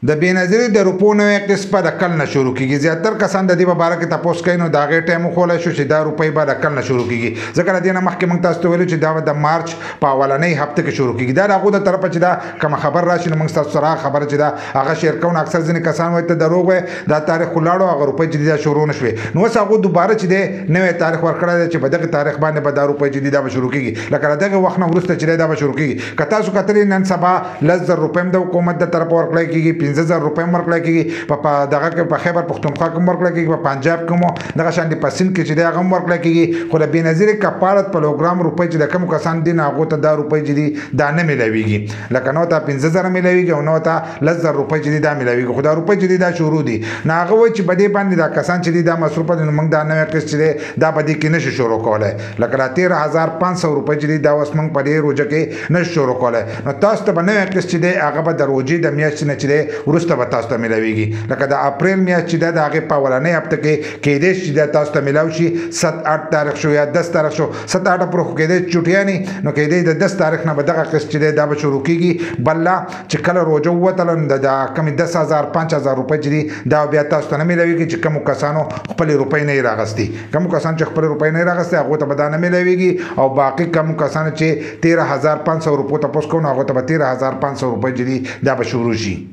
د بېنظیري د روپو نوې قسط به د کل نه شروع کیږي. زیاتره کسان د دې په باره کې تپوس کوي، نو د هغې ټایم وښولی شو چې دا روپۍ به د کل نه شروع کیږي. ځکه له دې نه مخکې موږ تاسو ته ویلو چې دا به د مارچ په اولنۍ هفته کې شروع کیږي. دا د هغو د طرفه چې دا کومه خبر راشي نو موږ ستاسو سره خبره چې دا هغه شیر کوو. اکثر ځینې کسان وایي ته دروغ وایې، دا تاریخ ولاړو، هغه روپۍ چې دي دا شروع نه شوې. نو اوس هغو دوباره چې دی نوی تاریخ ورکړی دی چې په دغه تاریخ باندې به دا روپۍ چې دي دا به شروع کیږي. لکه له دغه وخت نه وروسته چې دی دا به شروع کیږي. که تاسو کتلې نن سبا 10,000 روپۍ هم د حکومت د طرفه ورکړی کیږي، 15,000 روپۍ هم ورکړی کیږي، په دغه کې په خیبر پښتونخوا کې هم ورکړی کیږي، په پنجاب کې هم دغه شان دي، په سند کې چې دی هغه هم ورکړی کیږي. خو د بېنظیري کفالت پروګرام روپۍ چې د کومو کسانو دي نو هغو ته دا روپۍ چې دي دا نه میلاویږي. لکه نو ته 15,000 میلاویږي او نو ته 10,000 روپۍ چې دي دا میلاویږي. خو دا روپۍ چې دي دا شروع دي. نو هغه وایي چې په دې باندې دا کسان چې دي دا مصروفه دي، نو موږ دا نوی قسط چې دی دا په دې کې نشو شروع کولی. لکه دا 13,500 روپۍ چې دي دا اوس موږ په دې روژه کې نشو شروع کولی. نو تاسو ته به نوی قسط چې دی هغه به د روژې د میاشتې نه چې دی وروسته به تاسو ته میلاویږي. لکه د اپریل میاشت چې ده د هغې په اولنۍ هفته کې کیدای شي چې دا تاسو ته میلاو شي 7-8 تاریخ شو یا 10 تاریخ شو. 7-8 پورې خو کیدای چوټیانې، نو کیدای د 10 تاریخ نه به دغه قسط چې دی دا به شروع کیږي. بله چې کله روژه ووتله نو د کمې 10,000 5,000 روپۍ چې دي دا بیا تاسو ته نه میلاویږي چې کومو کسانو خپلې روپۍ نه یې راغستې. کومو کسانو چې خپلې روپۍ نه یې راغستې هغو ته به دا نه میلاویږي، او باقي کومو کسانو چې 13,500 روپو تپوس کوو نو هغو ته به 13,500 روپۍ چې دي دا به شروع شي.